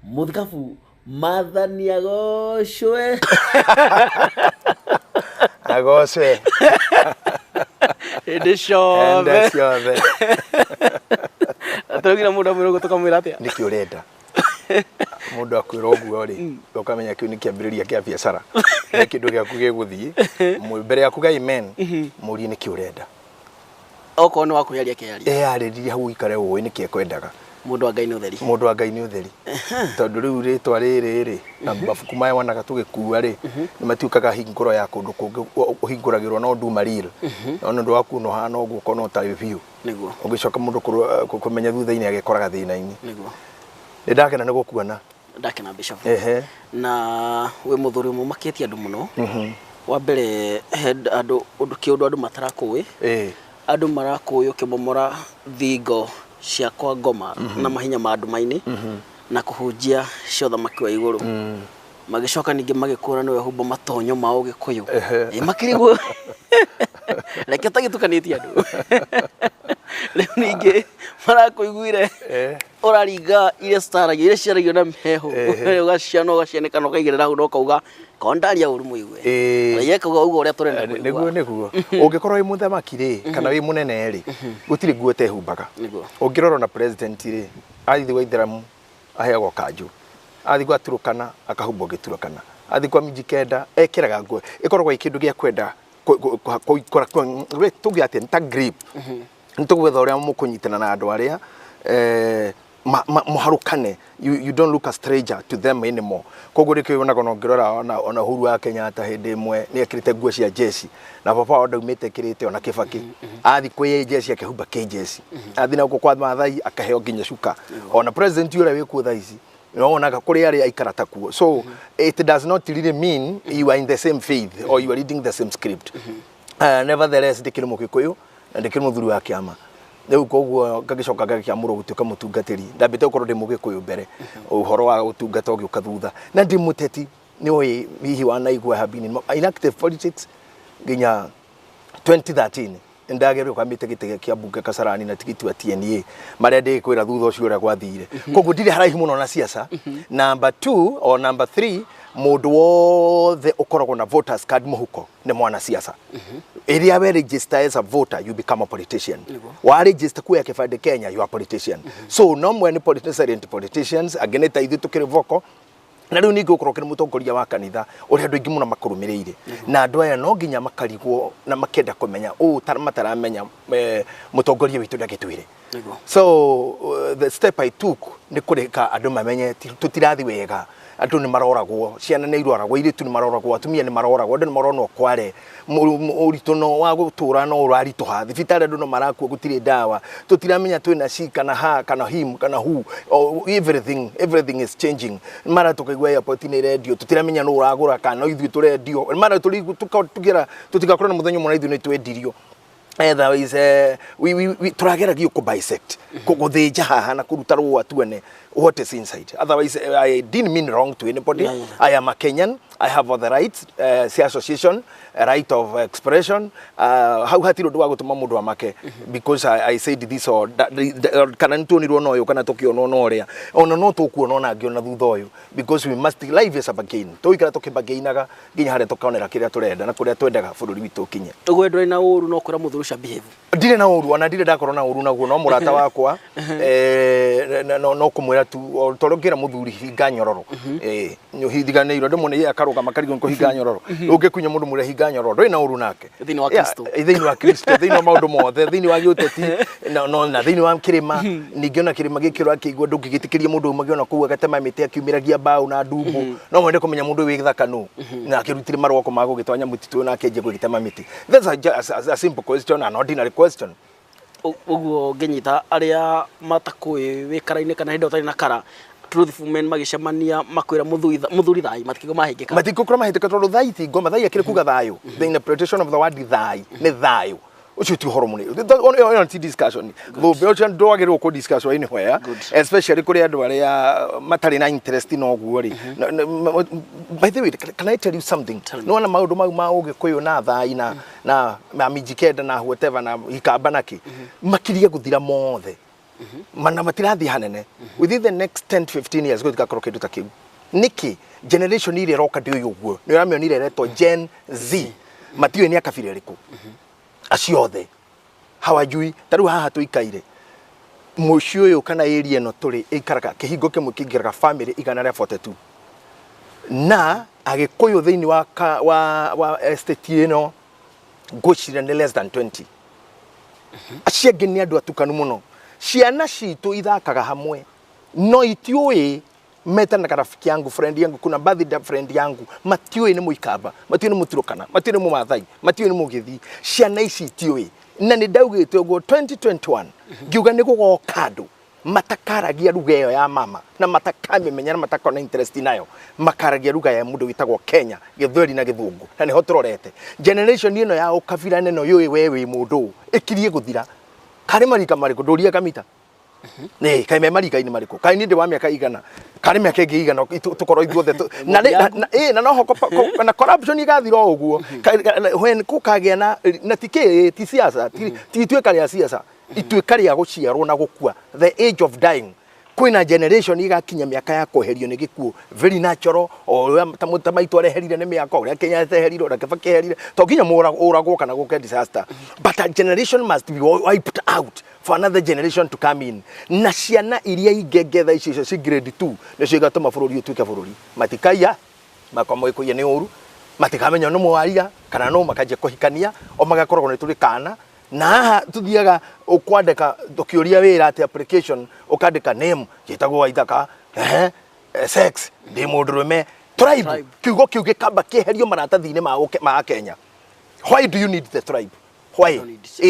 Muthikabu mathani agoshwe. Agoshwe. Ende shove. Ende shove. Atogira muda mwiro tukamwira atia. Niki urenda. Mundu akwira oguo ri ukamenya kiu ni kiambiriria kia biashara. Ni kindu giaku giguthii mbere yaku ga amen muri ni kiurenda. Oko no wakuyaria kiaria. Ariria hau ikare uwe ni kiekwendaga. Mundu wa Ngai ni utheri. Mundu wa Ngai ni utheri. Tondu riu ritwa riri na mabuku maya wanaga tugikua ri ni matiukaga hinguro ya kundu kungi uhinguragirwo no nduma real. No ndu waku no hana oguo kono tari biu. Niguo. Ugicoka mundu kumenya thutha-ini agikoraga thina-ini. Niguo. Ndakena ni gukuona. Ndakena Bishop. Na we muthuri mumakitie andu muno. Wa mbere andu kiundu andu matarakuwi. Andu marakuwi ukibomora thingo cia kwa ngoma na mahinya ma andu maini na kuhunjia ciothe makiwa iguru. Magicoka ningi magikura niwe humbo matonyo mao gikuyu. Makiriguo. Reke tagitukanĩtie andu. Leo ningi marakuiguire. Oraringa ile staragia ile ciaragio na mheho. Ugaciana ugacianekana ukaigerera hau no kauga kondaria uru muigwe. Yeka ugo uria turenda kuigua. Niguo. Ungikorwo wi muthamaki ri kana wi munene ri gutiri nguo te humbaga. Ungirora na president ri athi wa Itheramu aheagwo kanju. Athi gwa Turukana akahumbo giturukana. Athi kwa Mijikenda ekiraga nguo. Ikoragwo ikindu gia kwenda kora tugi ati nta grip. Ntugwetha uria mukunyitana na andu aria muharukane. You don't look a stranger to them anymore. Koguo rikio ona kono ngirora ona Uhuru wa Kenyatta hindi imwe ni ekirite nguo cia jeshi na papa onda umite kirite ona Kibaki athi kwi jeshi akihumba ki jeshi athi na kwa Maathai akaheo nginya shuka ona president yule wikuo thaici no onaga kuri ari aikarata kuo. So it does not really mean you are in the same faith or you are reading the same script. Nevertheless ndikiri mukikuyu na ndikiri muthuri wa kiama. Riu koguo ngagicoka ngakiamuro gutuika mutungatiri ndambite ukorwo ndi mugikuyu mbere uhoro wa utungata ugiuka thutha na ndi muteti ni oi hihi wanaigua have been in active politics nginya 2013 ndagerio kwambite gitege kia bunge Kasarani na tigiti wa TNA maria ndikwira thutha ucio uria gwathire koguo ndiri haraihu muno na siasa. Number 2 or number 3 mundu wothe ukoragwo na voters card muhuko ni mwana siasa. Iria we register as a voter you become a politician. Wa register kuya kibande Kenya you are a politician. So no mwe politicians ageneta ithu tukiri voko na riu ningi ukorwo kiri mutongoria wa kanitha uri andu ingi muno makurumireire na andu aya no nginya makarigwo na makenda kumenya mataramenya mutongoria witu ndagitwire. So the step I took ni kureka andu mamenye tutirathi wega. Andu ni maroragwo ciana ni iroragwo iritu ni maroragwo atumia ni maroragwo andu ni maronwo kware uritono wa gutura no uraritoha thibitari andu no marakuo gutire dawa tutiramenya twina shi kana ha kana him kana hu everything is changing. Mara tukaigwa airport ni radio tutiramenya no uragura kana ithu tu radio mara tugira tutigakora na muthenyo mona ithu ni twendirio. Either we turageragia ku bisect kuguthinja haha na kuruta ruwa tuone what is inside. Otherwise I didn't mean wrong to anybody. I am a Kenyan. I have all the rights, association, right of expression. How hatiro do agutuma mundu amake because I said this or that kana ntonirwo no yo kana tokio no no ria ona no tokuo na ngiona thutha uyu because we must live as a begin to ikara tokibagainaga nginya hare tokaonera kiria turenda na kuria twendaga bururi witu kinye tugwendwa ina uru no kura muthurusha behave ndire na uru ona ndire ndakorwo na uru naguo no murata wakwa no kumwira tu torokira muthuri hinga nyororo hithiganirwo ndimone akaruga makarigo ko hinga nyororo ungikunya mundu mure hinga nyororo ina uru nake thini wa Kristo thini wa maundu mothe thini wa giuteti na thini wa kirima ningiona kirima gikiro akigwa ndungigitikiria mundu magiona kuwa gatema miti akiumiragia mbao na ndumbu no mwende kumenya mundu wi githakanu na akirutire marwako mago gitwanya mutitu na akenje gwitema miti. That's a simple question, an ordinary question. Uguo ngenyita aria matakui wikaraine kana hindo tari na kara truthful men magicemania makwira muthuri thai matikigo mahingika matikukura mahingika tondu thai ti ngoma thai akire kuga thayo the interpretation of the word thai ne thayo ucio ti hormone on discussion bo beocha ndwagirwo ko discussion anywhere especially kuri andu aria matari na interest no guo ri. By the way, can I tell you something? No na maundu mau ma ugikuyu na thai na Mijikenda na whatever na Ikabanaki makiria guthira mothe mana matirathi hanene within the next 10-15 years gutikakorwo kindu ta kiu niki generation ile roka ndio yuguo ni ramionire reto Gen Z matiwe ni akabira riku aciothe hawajui taru haha tuikaire mucio uyu kana area no turi ikaraga kihingo kimwe kingiraga family igana ria 42 na agikuyu thiini wa estate ino ngucira ni less than 20 aciengi ni andu atukanu muno ciana citu ithakaga hamwe no itiui metanaga rafiki yangu friend yangu kuna birthday friend yangu matiui ni muikamba matiui ni muturukana matiui ni mumathai matiui ni mugithi ciana ici itiui na ni ndaugite ugo 2021 ngiuga ni gugoka andu matakaragia ruga iyo ya mama na matakamenya na matakona interest nayo makaragia ruga ya mundu witagwo Kenya githweri na githungu na niho turorete generation ino ya ukabira neno yoi wewe mundu ikirie guthira kari marika mariko nduria kamita ne kai me marika ini mariko kai ni ndi wa miaka igana kari miaka ingi igana tukorwo ithuothe na no hoko na corruption igathira uguo when kukagia na tike ti siasa ti tweka ya siasa ituika ria guciarwo na gukua the age of dying kwina generation igakinya miaka ya kweherio ni gikuo very natural o tamaitu areherire ni miaka uria Kenya eherire ora Kibaki eherire to kinya uragwo kana guke disaster but a generation must be wiped out for another generation to come in na ciana iria igegetha icio ci grade 2 nicio igatuma bururi utuike bururi matikaya makomo ikuye ni uru matikamenya no mwaria kana no makaje kuhikania o magakorwo ni turi kana na tuthiaga ukwandika dokiuria wira ati application ukandika name gitagwo waithaka sex ndi mundurume tribe kiugo kiuge kamba keherio maratathine ma Kenya. Why do you need the tribe? Why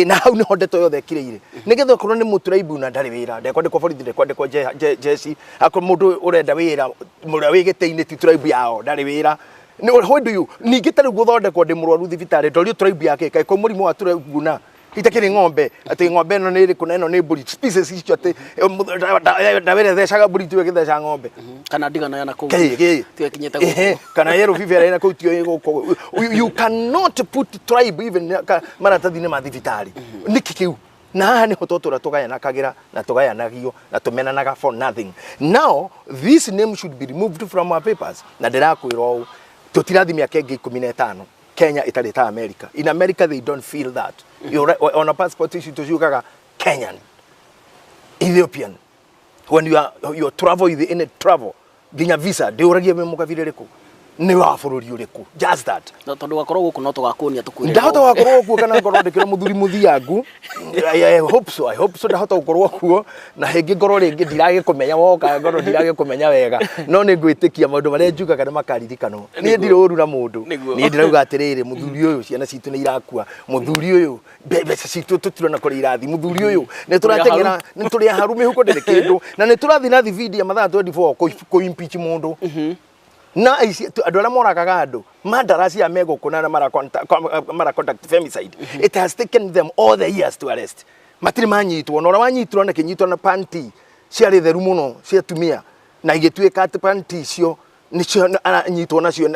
na hau ni hondeto yothe kireire nigetha korwo ni mutribe na ndari wira ndekwandikwo borithi ndekwandikwo jesi akor mundu urenda wira muria wigiteine ti tribe yao ndari wira ni how do you ningitaru guthondekwo ndi murwaru thibitari ndorio tribe yake kai ko murimu wa tribe na itakiri ng'ombe ati ng'ombe no ni riku neno ni mburi species icio ati ndawere thecaga mburi tu githeca ng'ombe kana ndigano yana ku tuekinyete guko kana yero vivera ina ku tio guko you cannot put tribe even maratathine ma thibitari niki kiu na haha niho totura tugayana kagira na tugayanagio na tumenanaga for nothing. Now this name should be removed from our papers na ndirakwirwo tutirathi miaka ingi 15 Kenya itari ta America. In America they don't feel that. You're on a passport issue to Yugaga Kenyan, Ethiopian. When you travel in a travel, ginya visa, they already have mukavireko. Ni wa bururi uriku. Just that. Na tondu gakorwo guku no tugakunia tukwire. Ndahota gakorwo guku kana ngorwo ndikira muthuri muthiangu. I hope so ndahota gukorwo kuo na hengi ngorwo ringi ndirage kumenya woka ngorwo ndirage kumenya wega. No ni ngwitikia maundu maria njugaga ni makaririkano. Ni ndiruru na mundu. Ni ndirauga atiriri muthuri uyu ciana citu ni irakua. Muthuri uyu beca citu tutirona kuri irathi. Muthuri uyu ni turatengera ni turi harume huko ndire kindu na ni turathi na video mathaa 24 ko impeach mundu. Na andu aria moragaga andu mandarasi ya mego kuna na mara contact femicide. It has taken them all the years to arrest. Matiri manyitwo nora wanyitwo na kinyitwo na panty ciari theru muno cia tumia na igituika ati panty cio nicio anyitwo nacio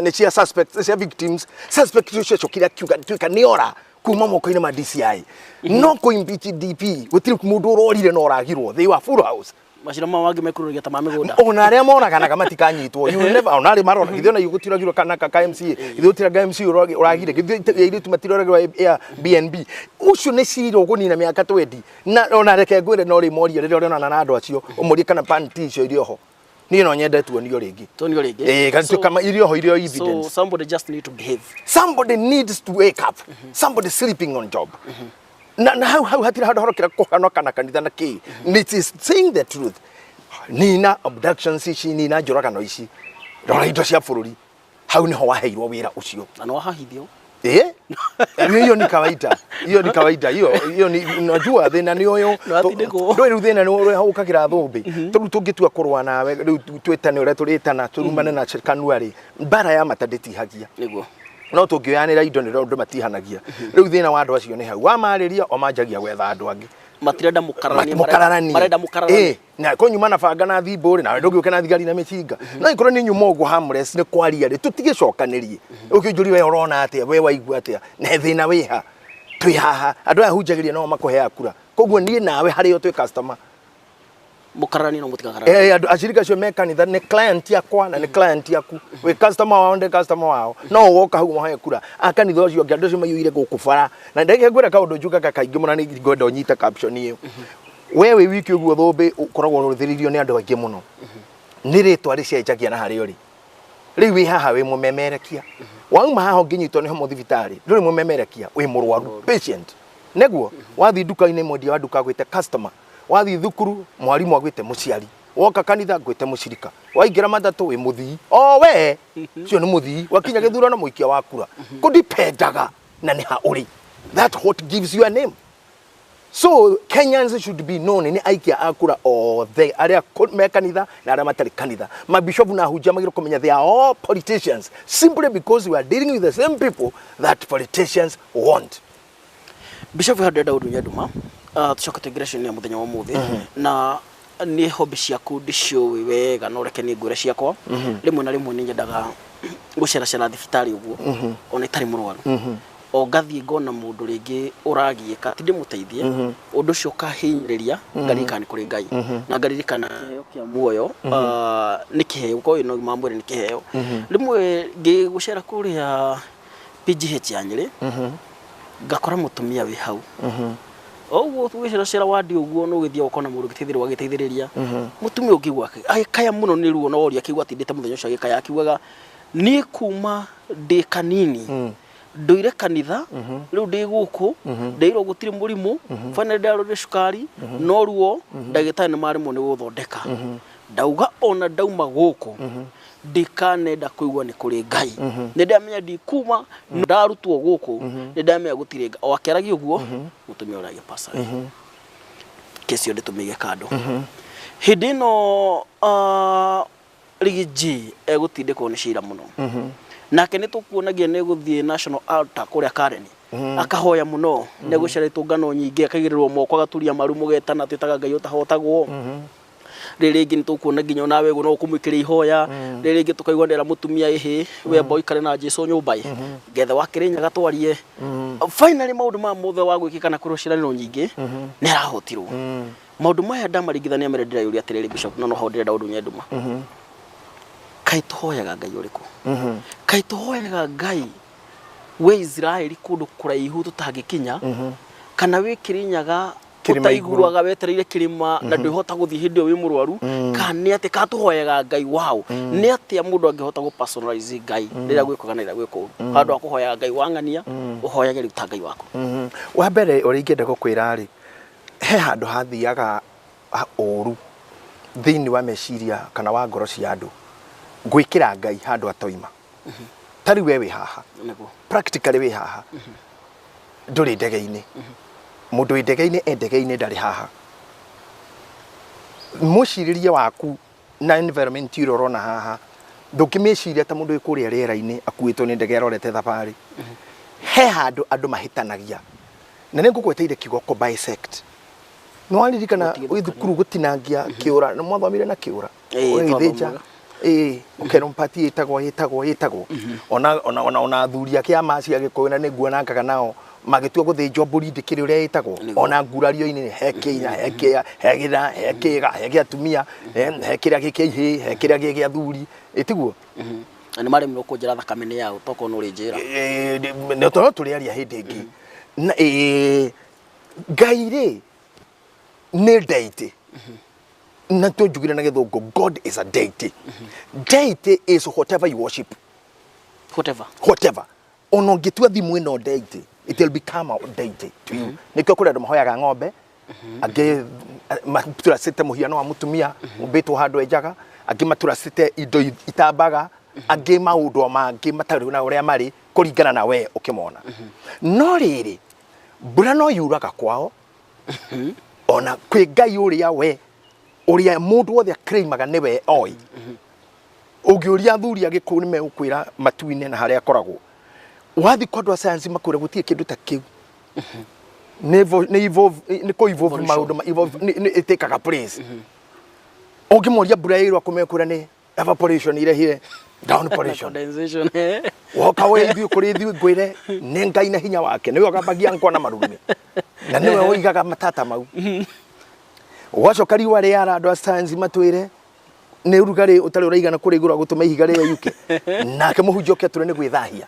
ni cia suspects cia victims suspects cio kira kiuga tuika ni ora kuma moko-ini ma DCI no ko impeach DP gutiri mundu urorire no oragirwo they were full house mashira mawangi mekururia ta mamiguda ona aria monaga matikanyitwo you never ona ari marona githiona yugutiragirwo kana ka MC githutiraga MC uragire githire tumatiroragirwo ya BNB ucio ni ciro gunina miaka 20 na ona reke ngwire no ri moria rire ona na andu acio umuri kana panty icio irio ho ni no nyendetwo nio ringi kandi kama irio ho irio evidence. So somebody just need to behave, somebody needs to wake up, somebody sleeping on job. Na how hatira horokira kohano kana kanitha na ki it is saying the truth. Nina abductions ici nina njoragano ici rora indo cia bururi hau niho waheirwo wira ucio na no hahithio hiyo ni kawaida hiyo ni unajua thina ni uyu ndo thina ni uyu haukagira thumbi tu tungitua kurwa nawe twetane ure turitana turumane na January mbara ya matanditi hagia niguo no tungioyanira indo ni ndo matihanagia riu thina wa andu acio ni hau wa mariria o manjagia gwetha andu angi matirenda mukararani marenda mukararani na ko nyuma na banga na thiburi na ndogi ukena thigari na micinga no ikoro ni nyuma ugo harmless ni kwaria ri tutigicokanĩrie ukijuri we urona atia we waigua atia na thina wiha twi haha andu aya hunjagiria no makuhe akura koguo nie nawe hari yo twi customer mukarani no mutigakarani andu acirika cio me kanitha ni client yakwa na ni client yaku we customer wao ndi customer wao no woka hau mohaye kura akanitha ucio ngi andu cio mayuire guku bara na ndege ngwira kaundu njugaga kaingi muna ni ngwenda unyita caption iyo wewe wiki uguo thombe ukoragwo ruthiririo ni andu aingi muno ni ritwa ricenjagia na hari uri riu wi haha wi mumemerekia wauma haha nginyitwo ni homo thibitari nduri mumemerekia wi murwaru patient neguo wathi duka-ini mwendia wa duka gwite customer wathi thukuru mwarimu agwite muciari woka kanitha gwite mucirika waingira matatu wi muthii we cio ni muthii wakinya githurano muikia wa kura kudipendaga na ni ha uri that what gives you a name. So Kenyans should be known ni aikia akura they aria me kanitha na aria matari kanitha mabishop na hujia magiro kumenya they are all politicians simply because we are dealing with the same people that politicians want. Bishop hadu Daudi Nyaduma tucoka tegration ya muthenya wa muthi na ni hobby ciaku ndicio wega no reke ni ngure ciakwa rimwe na rimwe ni nyendaga guceracera thibitari uguo ona itari murwaru o gathie ngona mundu ringi uragieka ti ndimuteithie undu cio kahinyiriria ngarikani kuri Ngai na ngaririkana kia muoyo ni kiheo ko ino mamwire ni kiheo rimwe ngigucera kuria PGH ya Nyeri ngakora mutumia wi hau oguo twicera wadi uguo no githia ukona mundu giteithira wagiteithiriria mutumia ukigwa kaya muno ni ruo no oria kigwa tindite muthenya ucio gikaya akiugaga ni kuma ndi kanini nduire kanitha riu ndi guku ndeiro gutiri murimu fana ndarore cukari no ruo ndagitari ni mari mu ni guthondeka ndauga ona ndauma guku ndikanenda kuigwa ni kuri Ngai ni ndamenya ndikuma ndarutwo guku ni ndamenya gutire o akeragi uguo mutumia urage pasa kesi yode tumige kado hidino rigiji egutindikwo ni cira muno nake ni tukuonagia ne guthie national altar kuria Karen akahoya muno ne guceretwo ngano nyingi akagirirwo moko agaturia maru mugetana twitaga Ngai utahotagwo riri ngi tukuona nginya nawe go no kumwikira ihoya riri ngi tukaigwa ndera mutumia ihi we boy kare na Jesu nyumba gethe wakirinya gatwarie finally maundu ma muthe wa gwikika na kuruciraniro nyingi ni arahotirwo maundu maya ndamaringithania mere ndira yuri atiriri bishop no ho ndira Daudi Nyaduma kai tuhoyaga Ngai uriku kai tuhoyaga Ngai we Israeli kundu kuraihu tutangikinya kana wikirinyaga utaiguaga wetereire kirima na ndihota guthii hindi wi murwaru kana ati katuhoyaga Ngai wao ni ati mundu angihota gu personalize Ngai rira gwikoga na rira gwiko handu akuhoyaga Ngai wangania uhoyage ruta Ngai wako wa mbere uri ngenda gukwira ri he handu hathiaga oru thiini wa meciria kana wa ngoro cia andu gwikira Ngai handu atoima tari we wi haha practically wi haha nduri ndege-ini mundu ndege-ini ndege-ini ndari haha muciriria waku na environment irorona haha ndukimeciria ta mundu ikuria riera-ini akuitwo ni ndege arorete thabari he handu andu mahitanagia na ningugweteire kigo ko bisect no alirikana withukuru gutinangia kiura na mwathomire na kiura oithija ukero mpati itagwo ona athuri ake amaci agikoina ni nguona kaga nao magitua guthinjwo mburi ndikiri uria itagwo ona ngurario-ini ni hekinya hegira hekia tumia hekiria gikihi hekiria gikia thuri itiguo ani mari mno kunjira thakame ni yao toko no rinjira no to turiaria hindi ingi na Ngai ri ni deity na to njugire na githungu God is a deity deity is whatever you worship whatever ono ngitua thimu ino deity it will become a deity to you nikyo kuri andu mahoyaga ng'ombe angi matura site muhiano wa mutumia ubitwo handu enjaga angi matura site indo itambaga angi maundu mangi matari na uria mari kuringana na we ukimona no riri mbura no yuraga kwao ona kwi Ngai uria we uria mundu wothe akreimaga niwe oi ugiuria thuri agikuni me ukwira matuine na haria akoragwo wathi kodwa science makure gutie kindu ta kiu ni ko evolve maundu evolve itekaga place ungimoria mbura irwa kumekura ni evaporation irehire downporation condensation woka we ithu kuri ithu ngwire ni Ngai na hinya wake niwe agabagia nkwa na marurumi na niwe woigaga matata mau wacoka riũa rĩara andũ a science matwĩre nĩ ũrugarĩ ũtarĩ ũraigana kũrĩgũra gũtũma ihiga rĩa yuke nake mũhunjia ũke atwĩre nĩ gwĩthahia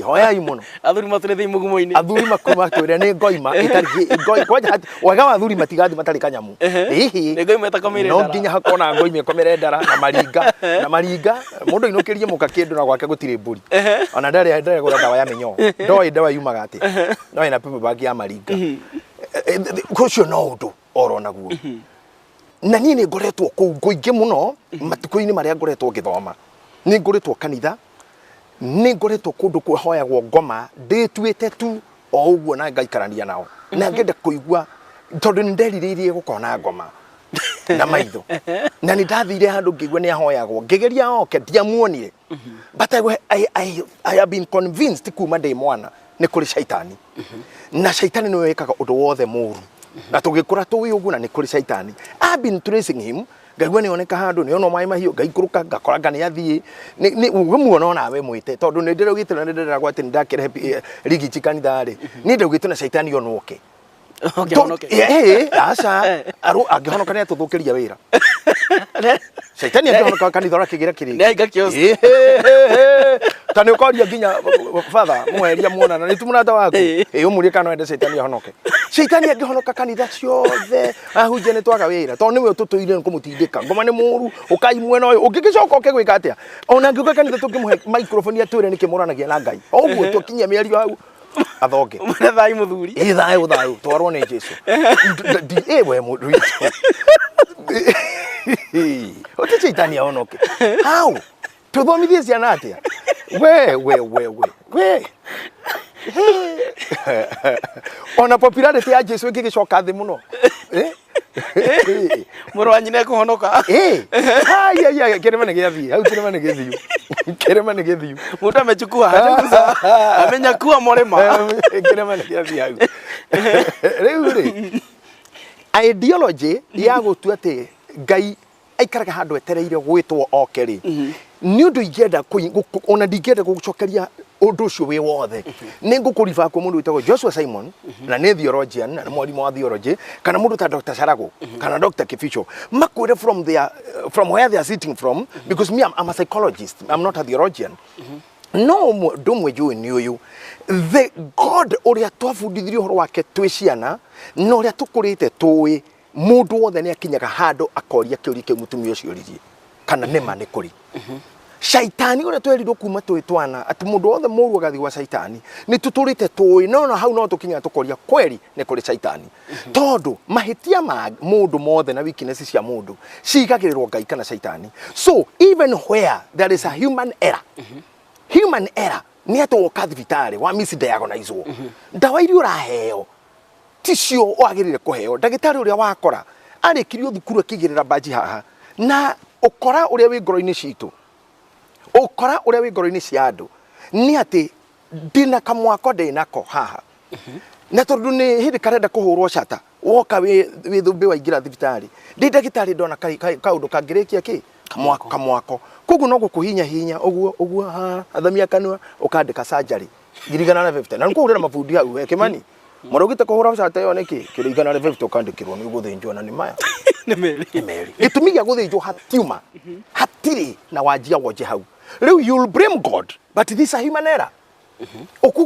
hoyai mũno athuri matwĩre thĩ mũgumo-inĩ athuri matwĩre nĩ ngoima ĩtarĩ wega wa athuri matigathi matarĩ kanyamu hihi nĩ ngoima ĩtakomire no nginya hakona ngoima ĩkomere ndara na maringa mũndũ inũkĩrie mũka kĩndũ na gwake gũtirĩ mbũri ona ndarĩ gũra ndawa ya mĩnyoo ndoĩ ndawa yumaga atĩ no ĩna pepe bag ya maringa ũcio no ũndũ oro naguo na niĩ nĩ ngoretwo kũu kũingĩ mũno matukũ-inĩ marĩa ngoretwo ngĩthoma nĩ ngoretwo kanitha nĩ ngoretwo kũndũ kwĩhoyagwo ngoma ndĩtuĩte tu o ũguo na ngaikarania nao na ngenda kũigua tondũ nĩ nderirĩirie gũkona ngoma na maitho na nĩ ndathire handũ ngĩigua nĩ ahoyagwo ngĩgeria oke ndiamuonire but I have been convinced kuma ndĩ mwana nĩ kũrĩ shaitani na shaitani nĩwe wĩkaga ũndũ wothe mũũru na tũgĩkũra tũĩ ũguo na nĩ kũrĩ shaitani I've been tracing him ngaigua nĩ oneka handũ nĩ ona maĩ mahiũ ngaikũrũka ngakora nĩ athiĩ nĩ muona nawe mwĩte tondũ nĩ ndĩraugĩte na nĩ ndĩragwa atĩ nĩ ndakĩrehe rigiti kanitha-rĩ nĩ ndaugĩte na shaitani onoke aca angĩhonoka nĩ atũthũkĩria wĩra shaitani angĩhonoka kanitha ũrakĩgĩra kĩrĩngĩ ta nĩ ũkoria nginya father mũheria muonana nĩ tumũrata waku ũmũrie kana wende shaitani ahonoke shaitani angĩhonoka kanitha ciothe ahunjia nĩ twaga wĩra tondũ nĩwe ũtũtũire kũmũtindĩka ngoma nĩ mũru ũkai mwena ũyũ ũngĩgĩcoka ũkĩgwĩka atĩa ona angĩũka kanitha tũngĩmũhe microphone atwĩre nĩkĩ mũranagia na Ngai ũguo tũkinyia mĩario hau athonge thai mũthuri thayũ twarwo nĩ Jesũ we mũndũ witũ ũtĩ shaitani ahonoke how tũthomithie ciana atĩa we ona popularity ya Jesũ ĩngĩgĩcoka thĩ mũno mũrũ wa nyina kũhonoka kĩrĩma nĩ gĩathiĩ hau kĩrĩma nĩ gĩthiũ kĩrĩma nĩ gĩthiũ mũndũ amechukua amenya kuwa morema kĩrĩma nĩ gĩathiĩ hau rĩu-rĩ ideology ya gũtua atĩ Ngai aikaraga handũ etereire gwĩtwo oke-rĩ nĩ ũndũ ingĩenda ona ndingĩenda gũcokeria ũndũ ũcio wĩ wothe nĩ ngũkũriba kwa mũndũ wĩtagwo Joshua Simon na nĩ theologian na mwarimũ wa theology kana mũndũ ta Dr Sharago kana Dr Kificho makwĩre from where they are sitting from because me I'm a psychologist I'm not a theologian no ndũmwe njũĩ nĩ ũyũ the God ũrĩa twabundithirio ũhoro wake twĩ ciana na ũrĩa tũkũrĩte tũĩ mũndũ wothe nĩ akinyaga handũ akoria kĩũria kĩu mũtumia ũcio ũririe kana nĩma nĩ kũrĩ shaitani ũrĩa twerirwo kuma twĩ twana atĩ mũndũ wothe mũũru agathiĩ gwa shaitani nĩ tũtũrĩte tũĩ no hau no tũkinya tũkoria kweri nĩ kũrĩ shaitani tondũ mahĩtia ma mũndũ mothe na weakness cia mũndũ cigagĩrĩrwo Ngai kana shaitani so even where there is a human error nĩ atĩ woka thibitarĩ wa misdiagnoizwo ndawa iria ũraheo ticio wagĩrĩire kũheo ndagĩtarĩ ũrĩa wakora arĩkirio thukuru akĩigĩrĩra baji haha na ũkora ũrĩa wĩ ngoro-inĩ citũ ũkora ũrĩa wĩ ngoro-inĩ cia andũ nĩ atĩ ndĩna kamwako ndĩnako haha na tondũ nĩ hĩndĩ karenda kũhũrwo cata woka wĩ thũmbĩ waingĩra thibitarĩ ndĩ ndagĩtarĩ ndona kaũndũ kangĩrĩkia kĩ kamwako koguo no gũkũhinya ũguo athamia kanua ũkandĩka surgery 150 na nĩ kũhũrĩra mabundi hau Kĩmani mũrugite kũhũra cata ĩyo nĩkĩ kĩrĩ 150 ũkandĩkĩrwo nĩ gũthĩnjwo na nĩ maya nĩ merĩ gĩtũmi gĩa gũthĩnjwo hatiuma hatirĩ na wanjia wonje hau rĩu you'll blame God but this is a human error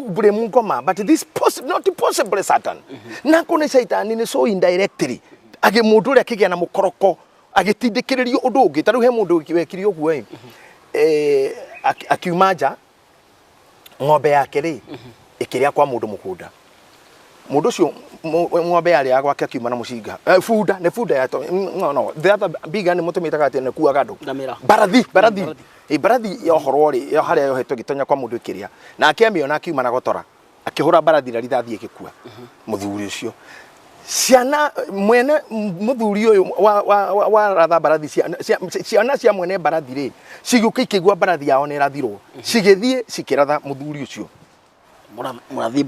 blame ngoma but this not possible Satan na kũnĩ shaitani nĩ so indirectly mũndũ ũrĩa akĩgĩa na mũkoroko agĩtindĩkĩrĩrio ũndũ ũngĩ ta rĩu he mũndũ wekire ũguo akiuma nja ng'ombe yake-rĩ ĩkĩrĩa kwa mũndũ mũgũnda mũndũ ũcio ng'ombe yarĩ gwake akiuma na mũcinga bunda nĩ bunda ya no the other big nĩ mũtũmĩtaga atĩ nĩ kuaga andũ barathi yohorwo-rĩ harĩa yohetwo gĩtonya kwa mũndũ ĩkĩrĩa na akĩamĩona akiuma na gotora akĩhũra barathi na rithathi ĩgĩkua mũthuri ũcio ciana mwene mũthuri ũyũ wa ratha barathi ciana cia mwene barathi-rĩ cigĩũka ikĩigua barathi yao nĩ ĩrathirwo cigĩthiĩ cikĩratha mũthuri ũcio mũrathi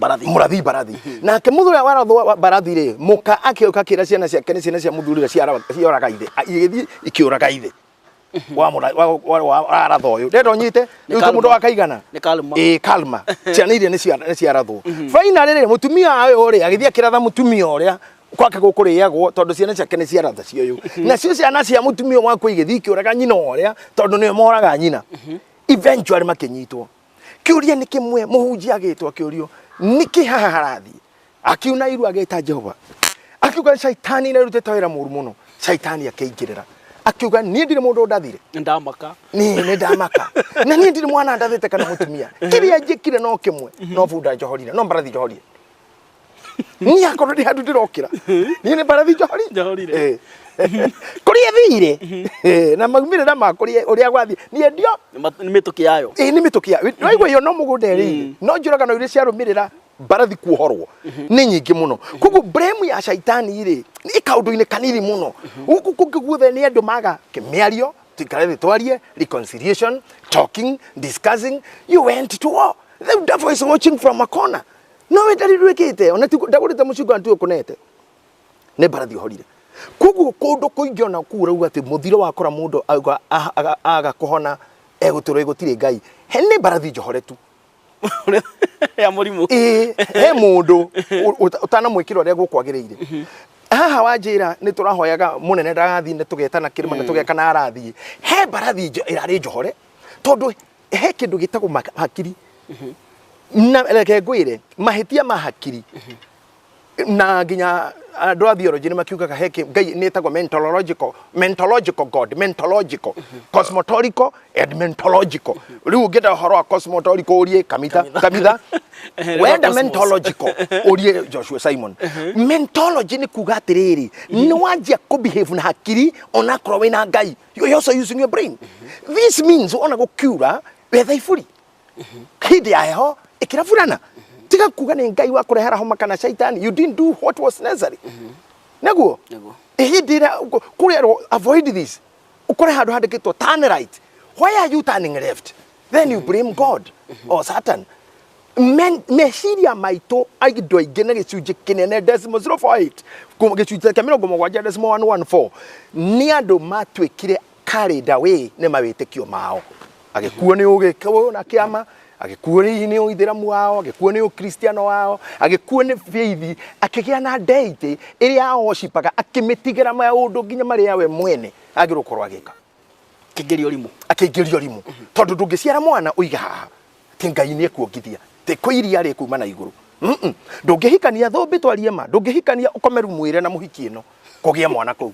barathi nake mũthuri ũrĩa warathwo barathi-rĩ mũka akĩũka akĩra ciana ciake nĩ ciana cia mũthuri ũrĩa cioraga ithe igĩthiĩ ikĩũraga ithe wa aratho uyu ndendo nyite riu mundu akaigana ni kalma kalma ciana iria ni ciarathwo finally ri mutumia uyu ri agithia kiratha mutumia uria kwake gukuriagwo tondu ciana ciake ni ciaratha cio na cio ciana cia mutumia wakwa igithi kiuraga nyina uria tondu ni moraga nyina eventually makinyitwo kiuria ni kimwe muhunjia agitwo kiurio niki haha harathi akiuna iru agita Jehova akiuga shaitani na rutete wira muru muno shaitani akaingirira akiuga ni ndire mundu ndathire ndamaka ni ndamaka na ni ndire mwana ndathite kana mutumia kiria njikire no kimwe no bunda njohorire no mbarathi njohorire ni akorwo ndi handu ndirokira ni mbarathi njohorire kuria thire na magumirira ma kuria uria gwathi ni ndio ni mituki yayo ni mituki yayo no igwe yo no mugunda ri no njuraga no iria ciarumirira mbarathi kuhorwo ni nyingi muno kugu bremu ya shaitani ri ni kaundu-ini kanini muno guku kungiguothe ni andu maga kimiario tikare twarie reconciliation talking discussing you went to war the devil is watching from a corner no we ndari rwekite ona ndagurite mucinga ntu ukunete ne mbarathi horire kugu kundu kuingiona kura uga ati muthiro wakora mundu aga kuhona eguturo gutire ngai hene mbarathi njohoretu ya murimu he mundu utana mwikiro uria gukwagiriire haha wanjira ni turahoyaga munene ndagathi ne tugetana kirima ne tugekana arathi he mbarathi irari njohore tondu he kindu gitagwo hakiri na reke ngwire mahitia ma hakiri na nginya andu a theology ni makiugaga heke ngai ni etagwo mentological god mentological cosmological and mentological riu ngenda horo wa cosmological urie kamitha wenda mentological urie Joshua Simon mentology ni kuga atiriri ni wanjia ku behave na hakiri ona korwo wina ngai you also using your brain this means ona gukura wetha ifuri hidi ya heho ikira furana tiga kuga ni ngai wa kurehera homa kana shaitani you didn't do what was necessary naguo hidira kurero avoid this ukore handu handikitwo turn right why are you turning left then you blame God or Satan meciria maito aindo aingi na gicunji kinene 0.048 gicunji kia 7.114 ni andu matwikire calendar way ne mawitikio mao agikuo ni ugikwo na kiama agikuo ni uithiramu wao agikuo ni ukristiano wao agikuo ni faith akigia na deity iria worshippaga akimitigira maundu nginya maria we mwene agirukorwa agika akigerio rimu tondu ndungiciara mwana uiga haha ti ngai ni ekuongithia ti kuiria ri kuma na iguru ndungihikania thombe twarie ma ndungihikania ukomeru mwire na muhiki ino kugia mwana kuu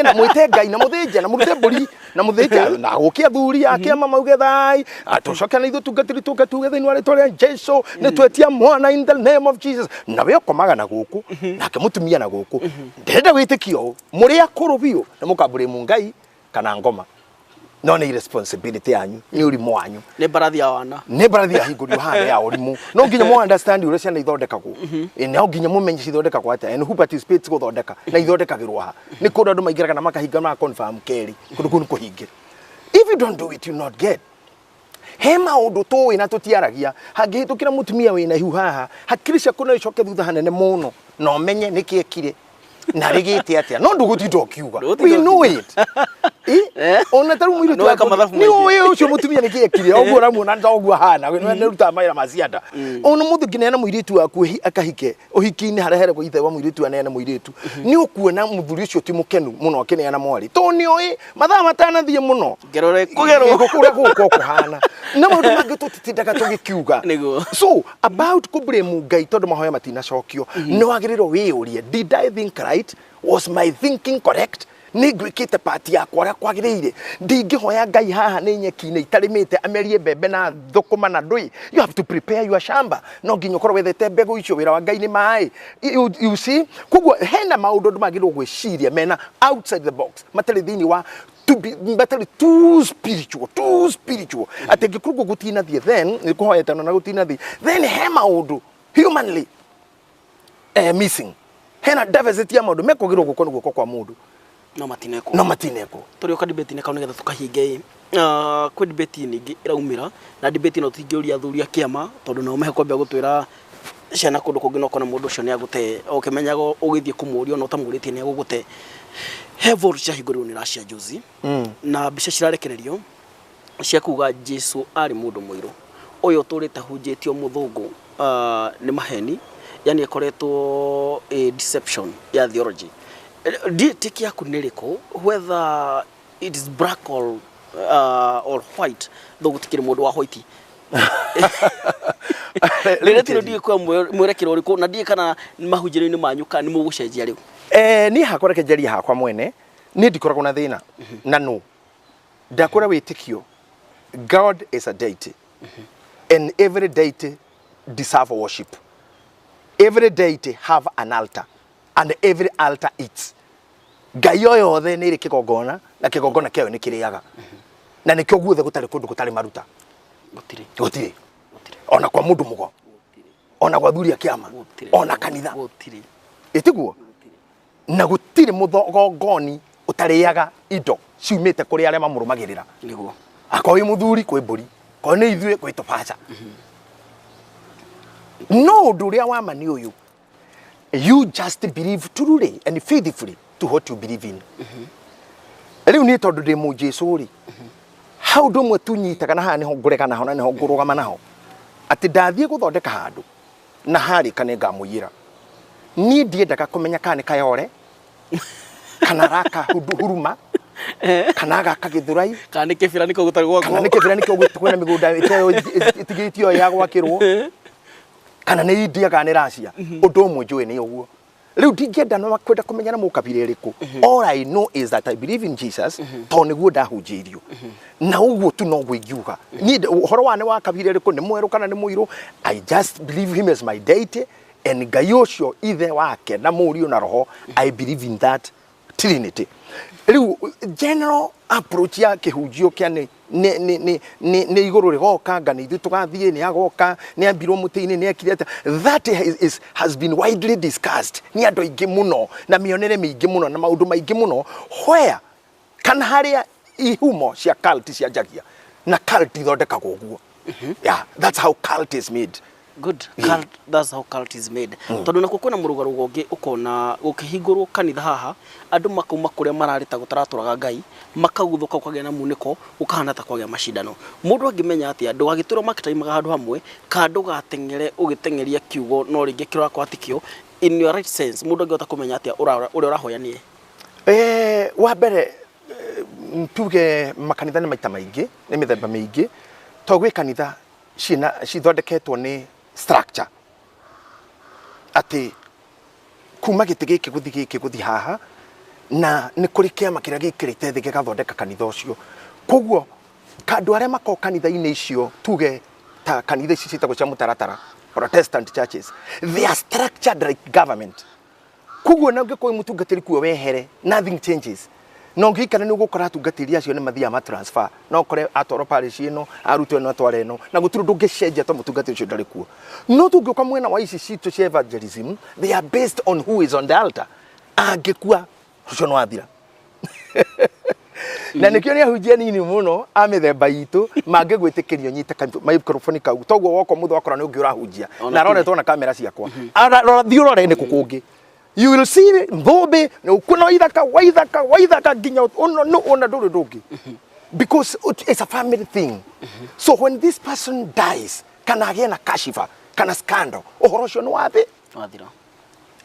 na mwite ngai na muthinja na murute mburi na muthinja na gukia thuri akia mama uge thai atucoka na ithu tungatiri tugatuge thini wale tore Jesu ni twetia mwana in the name of Jesus na we ukomaga na guku nake mutumia na guku ndenda witikio muri akuru biu na mukambure mungai kana ngoma no ni responsibility yanyu ni urimu wanyu ne barathi ya wana ne barathi ya hinguru hande ya urimu no nginya mu understand ure ciana ithondekagwo no nginya mu menye cithondekagwo ata and who participates guthondeka na ithondekagirwo ha ni kundu andu maigiraga na makahinga na confirm keri kundu kunu kuhinge if you don't do it you not get he maundu tuwi na tutiaragia hangihitukira mutumia wina hiu haha hakirisha kuna icoke thutha hanene muno no menye nikiekire na rigite atia no ndugutindo kiuga we know it ona taru mwiri tu ni wewe ucio mutumia nikiekire oguo ramuona ndoguo hana we ne ruta maira macianda ona muthu kinena mwiri tu aku akahike uhiki-ini harehere go ithe wa mwiri tu anene mwiri tu ni ukuona muthuri ucio ti mukenu muno kineana mwari to ni oi mathaa matana thie muno gerore kugera guko kuhana na maundu mangi tutitindaga tugikiuga so about kublame ngai tondu mahoya matina cokio ni wagiriro wiurie did I think right was my thinking correct ni gwikite party yakwa ria kwagiriire ndingihoya ngai haha ni nyeki-ini itarimite amerie bebe na thukuma na ndui you have to prepare your shamba no nginyo korwo wethete mbegu icio wira wa ngai ni mai you see kuguo hena maundu ndumagirwo gwiciria mena outside the box matari thini wa to be better too spiritual atenge kurugo gutina thie then ni kuhoyeta na gutina thie then he maundu humanly missing hena diversity ya maundu mekogirwo gukonu guko kwa mundu no matineko turi ka debate ne kaunega tukahinge kwi debate ningi iraumira na debate no tingiuria athuri akiama tondu no mehe kwambia gutwira ciana kundu kungi no kona mundu ucio ni agute okimenyaga ugithie kumuria no tamuritie ni agugute Heaven ciahingũrirwo nĩ Russia juzi na mbica cirarekererio cia kuga Jesu ari mundu muiru uyu turite hunjitio muthungu ni maheni yani ekoretwo deception ya theology tiki yaku niriko whether it is black or white though gutikiri mundu wa white Lele tino ndiye kwa mwerekero uriko na ndiye kana mahunjiro-ini manyu kana ni mugucenjia riu ni hakora kenjeria hakwa mwene ni ndikoragwo na thina na no ndakora witikio God is a deity and every deity deserve worship. Every deity have an altar and every altar eats. Ngai yothe ni ri kigongona na kigongona kiayo ni kiriaga na nikio guothe gutari kundu gutari maruta gutiri ona kwa mundu mugo ona kwa thuri akiama ona kanitha itiguo na gutiri muthogongoni utariaga indo ciumite kuri aria mamurumagirira niguo akoi muthuri kwi mburi ko ni ithue kwi tupacha no nduria wa mani uyu you just believe truly and faithfully to what you believe in riu ni tondu ndi mu Jesu ri how do mwe tunyitaga na hani ho ngureka naho na niho ngurugama naho ati ndathie guthondeka handu na hari kane ngamuyira ni ndiendaga kumenya kana kayore kana raka huruma kana gaka githurai kana kibira niko gutari gwako kana ni kibira niko kwena migunda itigitio ya gwakirwo kana ni India kana ni Russia undu umwe njui ni uguo riu ndingenda no kwenda kumenya na mukabira iriku all I know is that I believe in Jesus to niguo ndahunjirio na uguo tu no gwigiuga ni horo wane wa kabira iriku ni mweru kana ni muiru I just believe him as my deity and Ngai ucio ithe wake na murio na roho I believe in that Trinity. Riu general approach ya kihunjio kia ni iguru rigoka ngani ithu tugathie ni agoka ni ambirwo mutini ni ekirete that has been widely discussed ni andu ingi muno na mionere mingi muno na maundu maingi muno where kana haria ihumo cia cult cia jagia na cult ithondekagwo guo yeah that's how cult is made. Good. Cult, that's how cult is made. Tondu nako kwena murugaru gongi ukona ukihingurwo kanitha haha andu makuma kuria mararita gutaraturaga Ngai makaguthuka ukagea na muniko ukahana ta kwagea mashindano mundu angimenya ati andu agituro makitaimaga handu hamwe kandu gatengere ugitengeria kiugo no ringi kirwa kwa tikio in your right sense mundu angihota kumenya ati urahoya nie wa mbere tuge makanitha ni maita maingi ni mithemba mingi to gwe kanitha cithondeketwo ni structure ati kuma gitigiki guthi haha na ni kuri kiama kiria gikirite thi gigathondeka kanitha ucio koguo kandu aria mako kanitha-ini icio tuge ta kanitha ici citagwo cia mutaratara Protestant churches they are structured like government koguo na ngikoi mutungatiri kuo wehere nothing changes no ngikana ni gukora atungatiri acio ni mathia ma transfer no kore atoro parish ino arutwe no tware no na guturu ndungicenjia to mutungatiri ucio ndari kuo no tungioka mwena wa ici citu cia evangelism they are based on who is on the altar angikua ucio no athira na nikio ni ahujia nini muno amithemba itu mangigwitikirio nyite microphone kau toguo woko mutho akora ni ungi urahujia na roretwo na kamera ciakwa thiurore ni kukungi you will see mbobe ukuno ithaka waithaka ginya ona nduru ndungi because it's a family thing so when this person dies kana agena kashifa kana scandal uhoro cio ni wathi wathira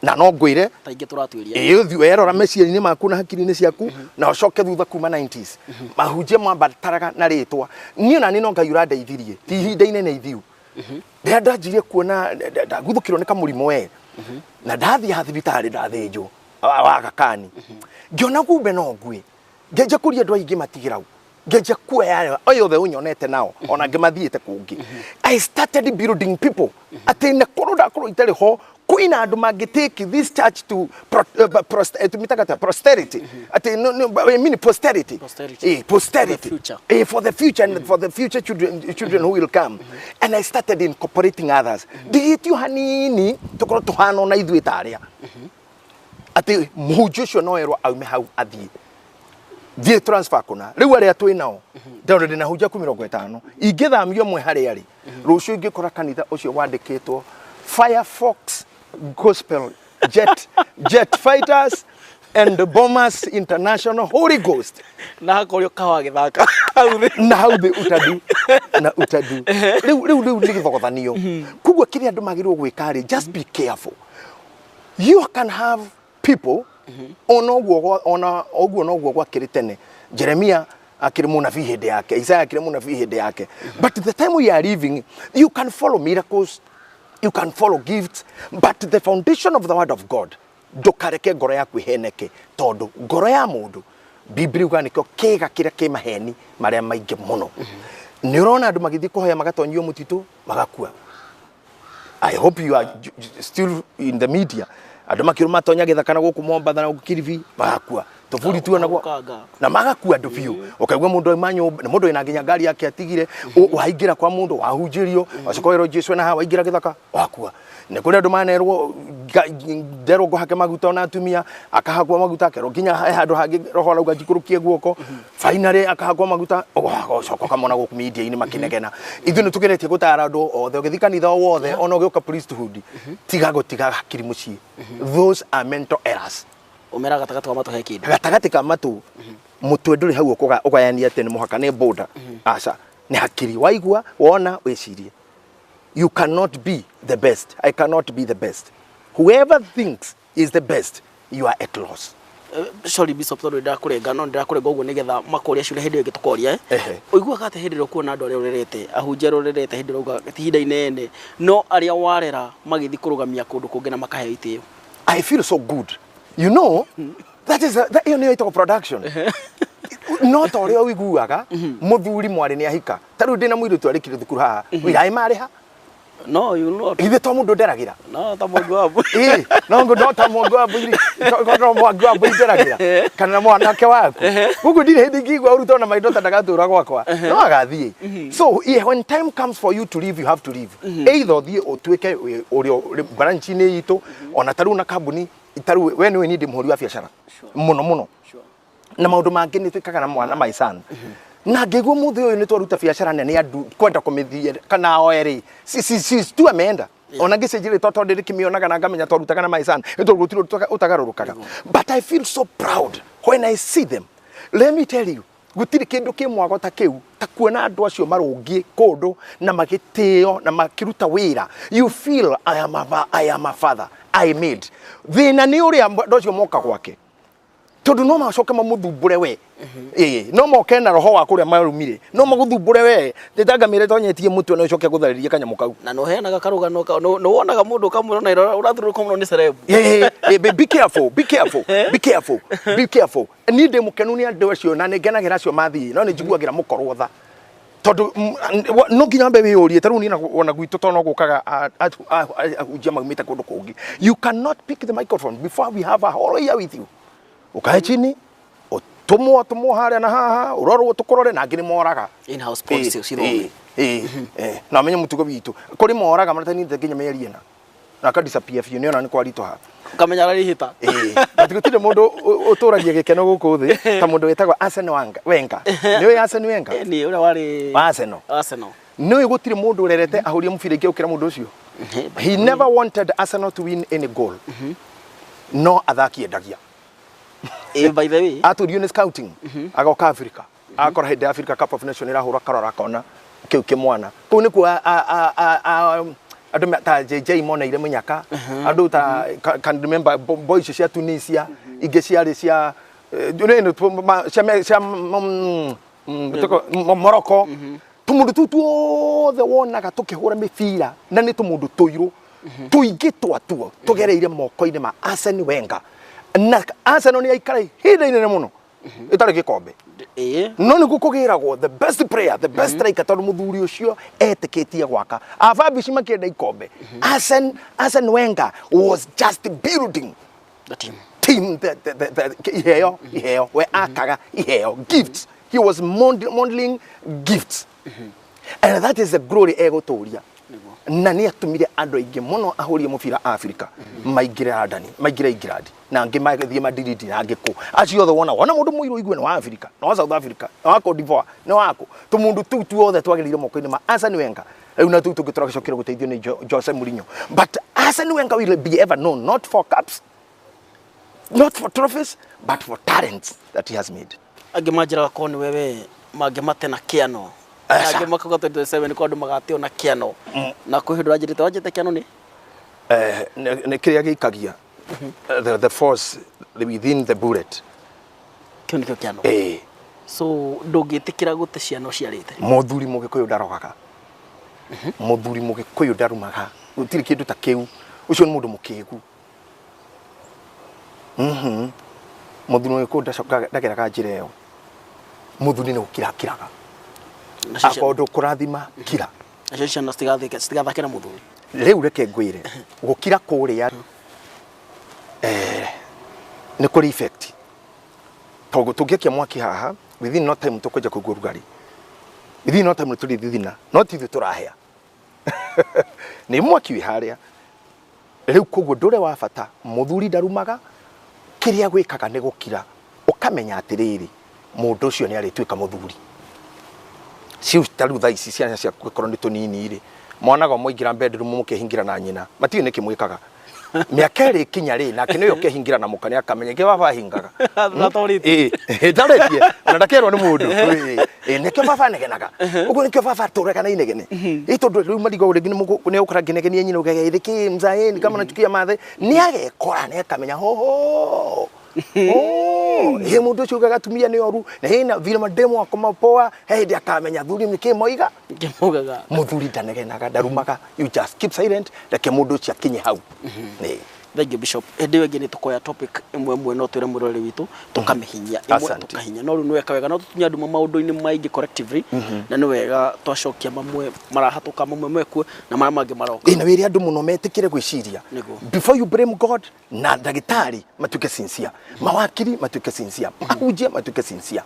na no ngwire taingi turatwiria thiu erora meciari-ini maku na hakiri-ini ciaku na ucoke thutha kuma 90s mahunjia mwambataraga na ritwa niĩ na no Ngai urandeithirie ti ihinda inene ithiu rĩrĩa ndanjirie kuona ndaguthũkĩrwo nĩ kamũrimũ we na ndathia thibitarĩ ndathinjwo wa Gakani ngiona kumbe no ngui ngenja kũria andũ aingĩ matigĩra u ngenja kuoya oyothe unyonete nao ona ngimathiĩte kũngĩ I started building people atĩ nĩ kũrũ ndakorwo itarĩ ho kwina andu mangitake this church to posterity I mean posterity for the future and for the future children who will come and I started incorporating others digitio hanini tukoro tuhana na ithuĩ taria ati muhunjio cio no erwo aume hau athie thie transfer kuna riu aria twi nao ndoro ndina hunjia 50 ingithamio mwe hari ari rucio ingikora kanitha ucio wandikitwo Firefox Gospel jet fighters and the Bombers International Holy Ghost. Na hakorio kawa githaka. Na hauthi utadu na utadu. Riu ni githogothanio. Kugwa kiri andu magirwo gwikari, just be careful. You can have people ona oguo gwa kiritene. Jeremiah akiri munabii hinde yake, Isaiah akiri munabii hinde yake. But the time we are living, you can follow miracles, you can follow gifts, but the foundation of the word of God, ndukareke ngoro yaku iheneke, tondu ngoro ya mundu Biblia uga nikyo kiga kiria ki maheni maria maingi muno. Ni urona andu magithi kuhoya magatonyio mutitu magakua. I hope you are still in the media. Andu makiruma tonya githaka na guku Mombatha na guku Kilifi magakua. Tofuri tu na magakua andu biu. Ukaigwa mundu manyo na mundu ina nginya ngari yake atigire, waingira kwa mundu wahunjirio, wacokoero Jesu na ha waingira githaka wakua. Ne kuri andu manerwo ndero go hake maguta na atumia akahakwa maguta kero nginya handu hangi roho rauga njikurukie guoko finally akahakwa maguta ogocoko kamona guku media ini makinegena ithu ni tugeretie gutara andu othe ugithikanitha wothe ona ugiuka priesthood tiga hakiri mucii. Those are mental errors. Umera gatagati wa matu he kindu gatagati ka matu mutwe nduri hau ugayania ate ni muhaka ni border aca ni hakiri waigua wona wicirie. You cannot be the best. I cannot be the best. Whoever thinks is the best, you are at loss. Sorry Bishop, tondu ndakurenga no ndakurenga uguo nigetha makoria ciure hindi ngitukoria uigua kate hindi ro kuona andu aria urerete ahunjia urerete hindi rauga tihinda inene no aria warera magithi kurugamia kundu kungi na makahe itio. I feel so good. You know, that is that you production. Not all we guaga muthuri mwari ni ahika taru ndina muiritu arikire thukuru haha wirai mariha. No, you not. Ithe to mundu nderagira. No, ta mundu abu. No ngo ta mundu abu iri. Ko mundu abu nderagira. Kana mwanake waku. Gugu ndire hindi ngigwa uruto na maitho ndagatura gwakwa. No agathie. So, when time comes for you to leave, you have to leave. Either thie otweke urio branch ni itu ona taru na kambuni itaru when we need muhuri wa biashara. Muno. Na maundu mangi ni twikaga na mwana my son. Na ngegwo muthe uyu ni twaruta biashara nene andu kwenda kumithie kana oeri si tu amenda ona ngisejire toto ndiri kimionaga na ngamenya twaruta kana my son itogutiro utagarurukaga. But I feel so proud when I see them. Let me tell you, gutiri kindu kimwago ta kiu ta kuona andu acio marungi kundu na magitio na makiruta wira. You feel I am a father. I made thina ni uri andu acio moka gwake tondu no macoka mamuthumbure we no moke na roho wa kuria marumire no maguthumbure we nditangamire tonyetie mutwe no coke guthariria kanyamo kau na no heanaga karugano no wonaga mundu kamwe na urathuruka muno ni celeb. Be careful ni de mukenu ni andu acio na ngenagira acio mathi no ni njiguagira mukorwo tha tondu no nginya mbe wiurie taru ni ona gwitu to no gukaga ujia magumite kundu kungi. You cannot pick the microphone before we have a whole year with you. Ukae chini tumo haria na haha urorwo tukorore na ngini moraga in-house policy ucithome na menye mutugo witu kuri moraga marata ni nginya merie na ka disappear fiu ni ona ni kwari to ha kamenya rari hita batigutire mundu uturagia gikeno guku thi ta mundu wetagwa Arsenal Wenger ni we Arsenal Wenger ni ura wari Arsenal ni we gutire mundu urerete ahuria mubira iki ukira mundu ucio. He never wanted Arsenal to win any goal. No athaki endagia. By the way, aturio ni scouting agoka Africa akora hede Africa Cup of Nations irahura karora kona kiu kimwana ku ni ku andu ta JJ mona ire munyaka andu ta can remember boys cia Tunisia ige ciari cia Morocco tumundu tutu the wonaga tukihura mibira na ni tumundu tuiru tuingi twatuo tugereire moko-ini ma Arsene Wenger na Arsenal ni aikara hida inene muno itari gikombe no ni gukugiragwo the best player the best striker tondu muthuri ucio etikitie gwaka afabici makienda ikombe. Arsene Wenger was just building the team the iheo we akaga iheo gifts. He was modeling gifts and that is the glory ego toria na ni atumire andu aingi muno ahurie mubira Africa maigira adani maigira igiradi na ngi maithie madiridi na ngiku acio the wona mundu muiru igwe wa Africa na South Africa na Cote d'Ivoire na wako tu mundu tu othe twagirire moko-ini ma Arsene Wenger riu na tu tugitora gicokera guteithio ni Jose Mourinho. But Arsene Wenger will be ever known not for cups Not for trophies, but for talents that he has made. Angi majira ko ni wewe magemate na kiano. Angi makako 27 ko andu magatio na kiano. Na kuhindura njirite wajete kiano ni? Ne kiria gikagia. The force within the bullet. Kio ni kiano. So ndugitikira gute ciano ciarite. Muthuri mugikuyu ndarogaga. Muthuri mugikuyu ndarumaga. Gutiri kindu ta kiu. Ucio ni mundu mukigu. Muthuri mugikuyu ndageraga njira iyo. Muthuri ni gukirakiraga. Akondo kurathima kira. Acio ciana citigathakira muthuri. Riu reke ngwire gukira kuria ni kuri effect. Togo tugikia mwaki haha within no time tukweja kugura rugari. Within no time turi thithina no tithu turahia. Ni mwaki wi haria. Riu koguo ndure wa bata muthuri ndarumaga kiria gwikaga ni gukira ukamenya atiriri mundu ucio ni aritwika muthuri. Ciu taru tha ici ciana cia gukorwo ni tunini ri monaga moingira bedroom mukihingira na nyina matiyo ni kimwikaga miaka ri kinya ri nake niyo kehingira na mukani akamenya ke baba hingaga ndatoriti ndaretie na ndakerwo ni mundu neke baba negenaga ugo neke baba tureka na inegene itondo riu marigo uri ni ukara ginegenie nyina ugeithiki mzaeni kama nachukia mathe ni agekora ne akamenya ho he mundu ucio gagatumia ni oru na hina vile mademo akoma poa ndi akamenya thuri mike moiga ngimugaga muthuri ndanegenaga ndarumaga you just keep silent reke mundu ucio akinye hau ni Thank you Bishop. Ende wege ni tukoya topic imwe no twire murore witu tukamihinya imwe tukahinya no ru nweka wega no tutunya ndu maundu-ini maingi collectively na ni wega twacokia mamwe marahatuka mamwe mekwe na mara mangi maroka ina wiri andu muno metikire gwiciria before you blame God na ndagitari matuke sincere mawakiri matuke sincere ahujia matuke sincere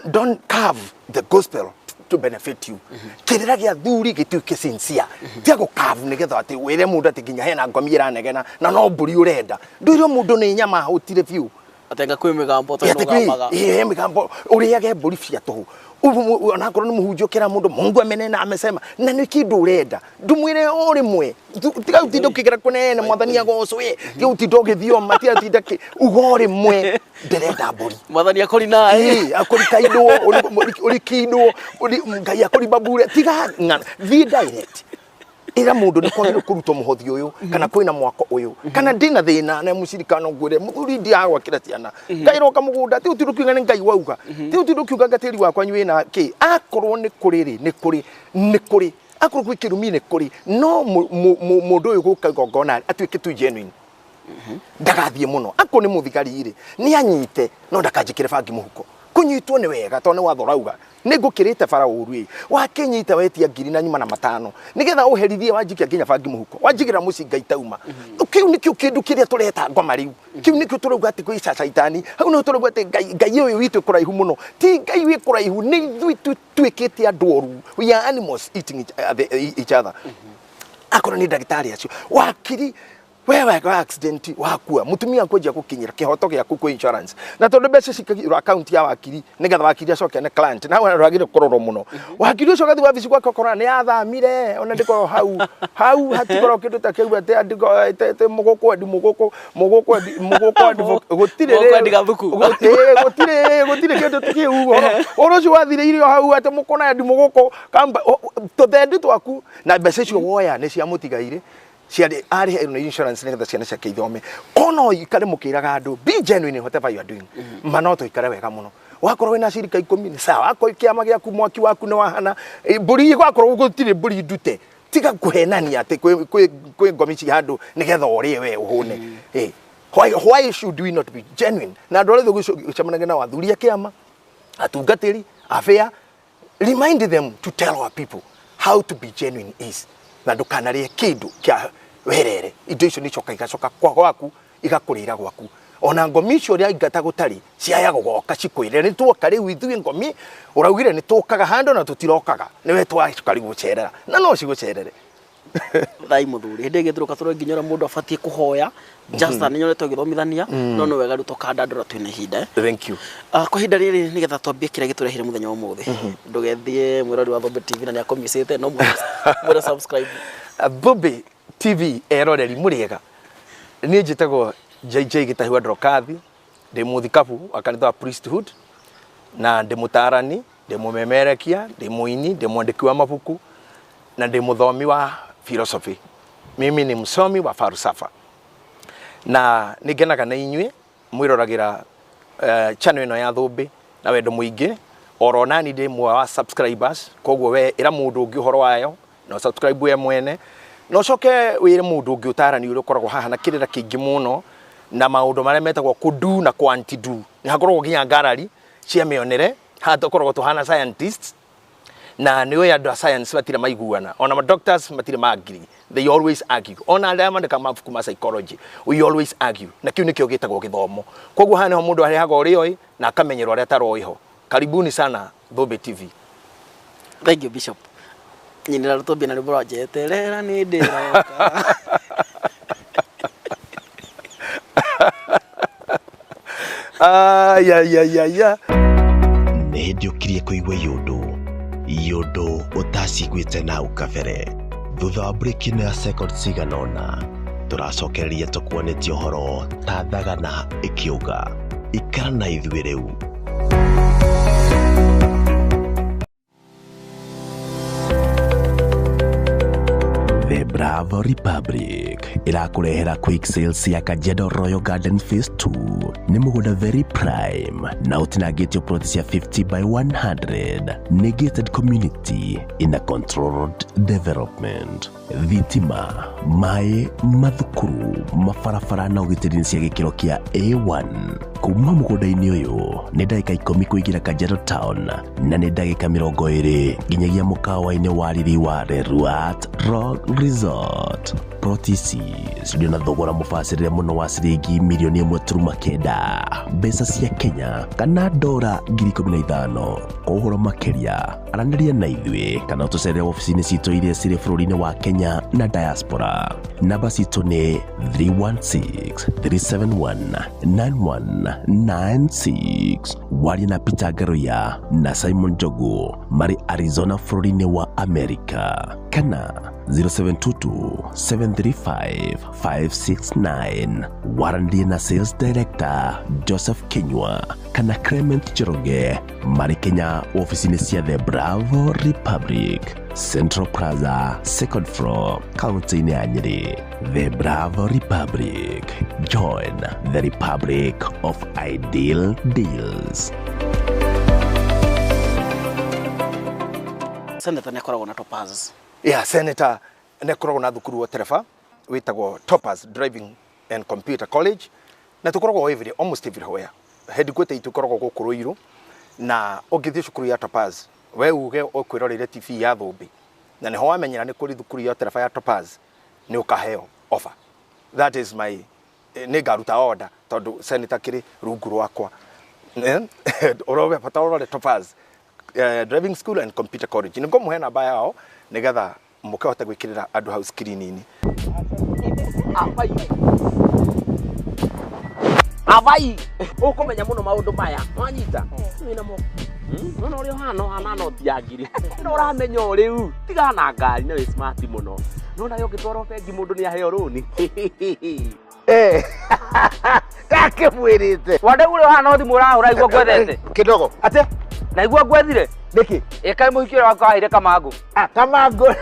don't carve the gospel to benefit you. Kirira gia thuri gituke sincere. Tiago carve nigetha ati wire mundu ati ginya hena ngomira negena na no mburi urenda. Nduire mundu ni nyama hutire view. Atenga kwi migambo to ngamaga. Migambo uriage mburi cia tuhu. Ubu anakorwo ni muhunjukira mundu Mungu amenena amesema na ni kindu urenda. Ndumwire uri mwe. Tiga utindo kigera kunene mwathani agocwe. Tiga utindo githio matia tindake ugore mwe. Nderenda mburi. Mwathani akori nae. Akori kaido uri kido uri ngai akori babure. Tiga ngana vi direct. Ira mundu ni kwagire kuruto muhothi uyu kana kwina mwako uyu kana ndina thina na mucirikano ngwire muthuri ndiagwa kira ciana ngairoka mugunda ti utirukiuga ni ngai wauga ti utirukiuga ngatiri wakwa nyina ki akorwo ni kuriri ni kuri akorwo kwi kirumi ni kuri no mundu uyu guka gongona atuike tu genuine ndagathie muno akko ni muthigari ri ni anyite no ndakanjikire bangi muhuko kunyitwo ni wega to ni wathorauga ni ngukirite bara urui wakinyita wetia ngiri na nyuma na matano nigetha uherithie wanjikia nginya bangi muhuko wanjigira mucinga itauma kiu nikio kindu kiria tureta ngoma riu kiu nikio turauga ati kwi shaitani hau no turauga ati ngai uyu witu kuraihu muno ti ngai wi kuraihu ni ithui twikite andu oru we are animals eating each other akora ni ndagitari acio wakiri wewe kwa accident wakua mutumia kujia gukinyira kihoto giaku ku insurance na tondu mbeca cikagirwo account ya wakiri nigetha wakiri acoke ne client na we rwagire kuroro muno wakiri ucio gathi wabici gwako korona ni athamire ona ndiko hau hatigoro kindu ta kiu ate andiko te mugoko gutire kindu tukiu oro cio wathire irio hau ate mukona andi mugoko kamba to thendi twaku na mbeca cio woya ni cia mutigaire ciari ari insurance nigetha ciana ciake ithome kono ikare mukiraga andu be genuine in whatever you are doing manoto ikare wega muno wakorwo wina cirika 10 ni sawa akoi kiama giaku mwaki waku ni wahana mburi gwakorwo gutire mburi ndute tiga kuhenania ati kwi ngomi ci handu nigetha urie we uhune why should we not be genuine na ndore thugu gucamanaga na wathuria kiama atungatiri afia remind them to tell our people how to be genuine is na ndukanarie kindu kia werere indo icio ni coka igacoka kwa gwaku igakurira gwaku ona ngomi icio ria ingata gutari ciaya gugoka cikwire ni tuoka riu ithuĩ ngomi uraugire ni tukaga hando na tutirokaga niwe twacukari gucerera na no cigucerere thai muthuri hinde githuruka turo nginyora mundu abatie kuhoya just ni nyore tugithomithania no no wega rutoka ndandura twine hinda thank you kwa hinda riri nigetha twambie kire giturehire muthenya wa muthi ndugethie mwirori wa Thumbi TV na ni akomisite no mwira subscribe Thumbi TV eroreri muriega ni njitagwo JJ Gitahi wa Drokathi, ndi muthikabu wa kanitha wa priesthood, na ndi mutarani, ndi mumemerekia, ndi muini, ndi mwandiki wa mabuku, na ndi muthomi wa philosophy. Mimi ni msomi wa falsafa. Na nigenaga na inyue mwiroragira channel ino ya Thumbi na wendo muingi oro nani ndi mwa wa subscribers, koguo we ira mundu ungi horo wayo no subscribe we mwene no coke wire mundu ungi utarani uri koragwo haha na kirira kingi muno na maundu maria metagwo kudu na quantidu ni hakoragwo ginya ngarari cia mionere hata koragwo tuhana scientists na niwe ya do science batira maiguana ona ma doctors matira magiri, they always argue ona arĩa mandĩka mabuku ma psychology we always argue na kiu nikio gitagwo githomo. Koguo hana ho mundu arihaga urioi na akamenyerwo aria taroiho. Karibuni sana Thumbi TV. Thank you Bishop. Nyinira rutombi na rubro jeterera ni ndira ya nĩ ndĩũkirie kũigua yũndũ ũtaciguĩte na ukabere. Thutha wa break-ino ya second cigana ũna tũracokereria tũkuonetie ũhoro ta thagana ĩkĩuga ikara na ithuĩ rĩu. The Bravo Republic irakurehera quick sales ya Kajiado Royal Garden Phase 2 ni mugunda very prime na utinagitio plots ya 50 by 100 negated community in a controlled development. Thitima, mai, mathukuru, mafarafara na ugitirini cia gikiro kia A1 kuma mugunda-ini uyu ni ndagika 10 kuingira Kajiado Town na ni ndagika 20 nginyagia mukawa-ini wa riri wa Reruat Rock Resort. Protisi studio na thogora mufasirire muno wa ciringi milioni 1.9 mbeca cia Kenya kana dora 15,000. Kuhura makeria aranĩria na ithuĩ kana utucerere ofici-inĩ citũ iria cirĩ bũrũri-inĩ wa Kenya na diaspora. Namba citũ nĩ 316-371-9196. Waria na Peter Garoya na Simon Jogo marĩ Arizona bũrũri-inĩ wa Amerika, kana 0722-735-569. Waranĩrie na Sales Director Joseph Kenywa kana Clement Cheroge marĩ Kenya ofici-inĩ cia The Bravo Republic, Central Plaza, second floor, kaunti-inĩ ya Nyeri. The Bravo Republic. Join the Republic of Ideal Deals. Senator nekoragwo na Topaz. Yeah, Senator nekoragwo na thukuru wa tereba witagwo Topaz Driving and Computer College na tukoragwo every almost everywhere. Headquarter itu koragwo guku Ruiru na ungithie cukuru ya Topaz we uge okwirorire TV ya Thumbi na niho wamenyera ni kuri thukuru ya tereba ya Topaz ni ukaheo offer. That is my negaruta order tondu Senator kiri rungu rwakwa orowe patorore Topaz Driving School and Computer College. Ngo muhe namba yao nigetha mukahota gwikirira andu hau screen-ini. Avai ukumenya muno maundu maya wanyita wina mo no uri hana no tiagiri no uramenya uriu tigana ngari na we smart muno no nayo gitwaro bengi mundu ni aheo runi gake mwirite wande uri hana thimu urahura igwa gwethete kidogo ate na igwa gwethire niki eka muhikire wakaire Kamango Kamango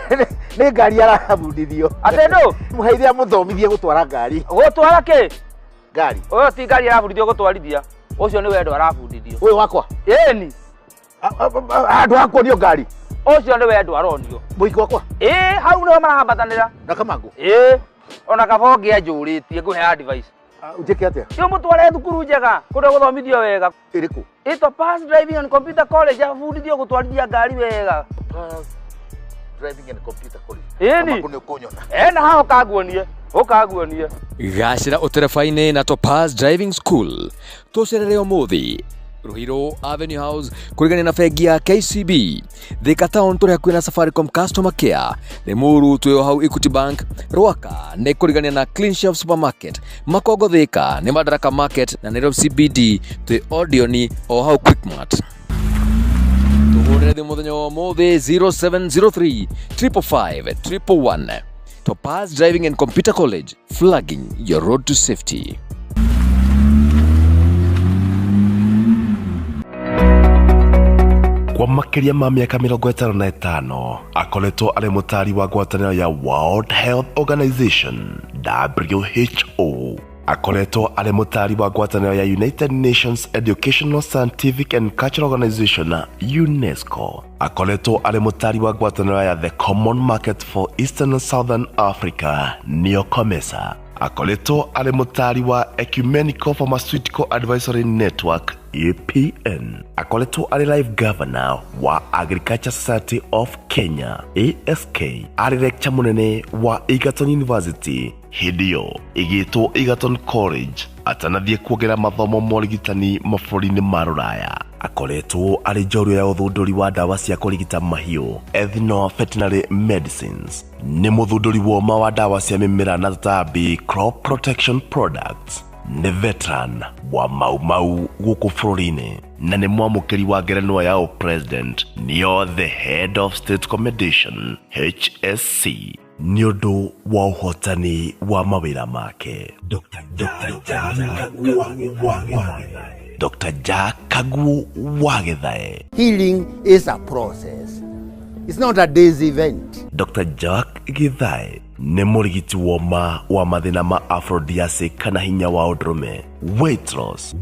ni ngari arabundithio ate ndo muheithia muthomithie gutwara ngari gutwara ke ngari oyo ti ngari arabundithio gutwarithia ucio ni wendo arabundithio uyu wakwa eni andu akonio ngari ucio ni wendo aronio muiki wakwa hau no marahambatanira na Kamango ona kabonge anjuritie nguhe advice ujeke atia yo mutware thukuru njega kundo guthomithio wega iriku Topaz Driving and Computer College afundithio gutwarithia ngari wega. Driving and Computer College Eni na hao kaguonie gacira utereba-ini na Topaz Driving School tucerere umuthi Ruhiro Avenue House kurigania na bengi ya KCB Thika Town turi hakuhi na Safaricom Customer Care Limuru twi hau Equity Bank Rwaka ni kurigania na Clean Shelf Supermarket Makongo Thika ni Madaraka Market na Nairobi CBD twi Odeoni o hau Quickmart tuhurire thimu muthenya wa umuthi 0703 555 111. Topaz Driving and Computer College, flagging your road to safety. makiria ma miaka 55 akoretwo ari mutari wa ngwatanĩro ya World Health Organization WHO. Akoretwo ari mutari wa ngwatanĩro ya United Nations Educational, Scientific and Cultural Organization UNESCO. Akoretwo ari mutari wa ngwatanĩro ya The Common Market for Eastern and Southern Africa (NEOCOMESA). Akoretwo ari mutari wa Ecumenical Pharmaceutical Advisory Network (EPN). Akoretwo ari live governor wa Agriculture Society of Kenya (ASK). Ari lecturer munene wa Egerton University hidio igitwo Egerton College atanathie kuongera mathomo morigitani mabũrũri-inĩ ma Rũraya. Akoretwo ari njorua ya uthunduri wa dawa cia kurigita mahiũ ethno-veterinary medicines. Ni muthunduri woma wa dawa cia mimera na tũtambi crop protection products. Ni veteran wa mau guku bũrũri-inĩ na ni mwamũkĩri wa ngerenwa ya president nio the head of state commendation HSC ni ũndũ wa ũhotani wa mawĩra make. Dr. Jack wa Gitahi. Healing is a process. It's not a day's event. Dr. Jack Gitahi ni mũrigiti woma wa mathĩna ma aphrodisiac kana hinya wa ũndũrũme, weight loss,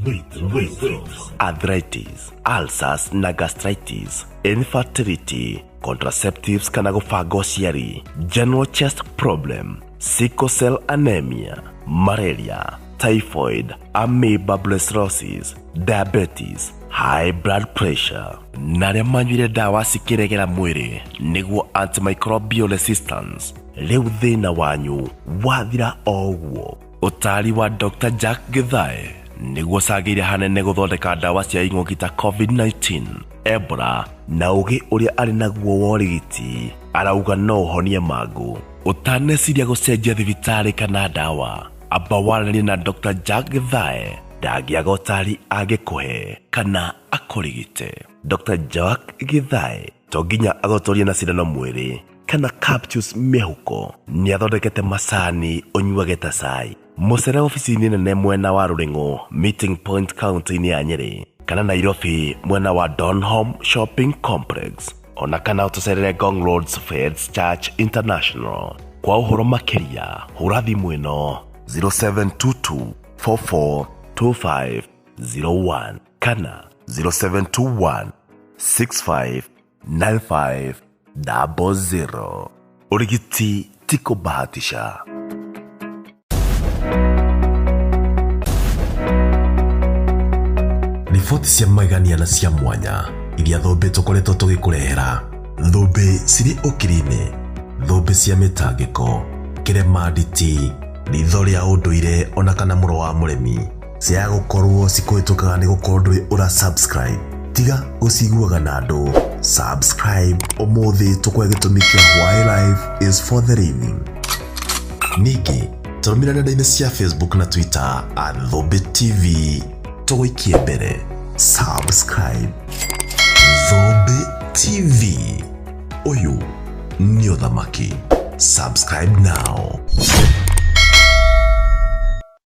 arthritis, ulcers na gastritis, infertility, contraceptives kana gũbanga ũciari, general chest problem, sickle cell anemia, malaria, typhoid, amoeba cirrhosis, diabetes, high blood pressure. Narĩa manyuire dawa cikiregera mwĩrĩ nĩguo antimicrobial resistance. Rĩu thĩna wanyu wathira o ũguo. Ũtari wa Dr. Jack Gitahi nĩguo cagĩire hanene gũthondeka dawa cia ing'ũki ta COVID-19, Ebola na ũgĩ ũrĩa arĩ naguo wa ũrigiti. Arauga no ũhonie mangũ. Ũtaneciria gũcenjia thibitarĩ kana dawa, amba waranĩrie na Dr. Jack Gitahi. Ndangĩaga ũtari angĩkũhe kana akũrigite. Dr. Jack Gitahi to nginya agũtũrie na cindano mwĩrĩ kana capsules mĩhuko. Nĩ athondekete macani ũnyuage ta cai. Mũcere ofici-inĩ nene mwena wa Rũrĩng'ũ Meeting Point kaunti-inĩ ya Nyeri, kana Nairobi mwena wa Donholm Shopping Complex, ona kana ũtũcerere Ngong Roads Faith Church International. Kwa ũhoro makĩria hũra thimũ ĩno 0722 442501 kana 0721 659500. Urigiti ti kũbahatisha. Riboti cia magania na cia mwanya iria thũmbĩ tũkoretwo tũgĩkũrehera. Thũmbĩ cirĩ ũkiri-inĩ, thũmbĩ cia mĩtangĩko, kĩremanditi, ritho rĩa ũndũire ona kana mũro wa mũremi cia gũkorwo cikũhĩtũkaga nĩ gũkorwo ndũrĩ ũra subscribe. Tiga gũciguaga na andũ. Subscribe ũmũthĩ tũkũhe gĩtũmi kĩa why life is for the living. Ningĩ tũrũmĩrĩre nenda-inĩ cia Facebook na Twitter @Thumbi TV. Tũgũikie mbere. Subscribe Thumbi TV. Ũyũ nĩ ũthamaki. Subscribe now.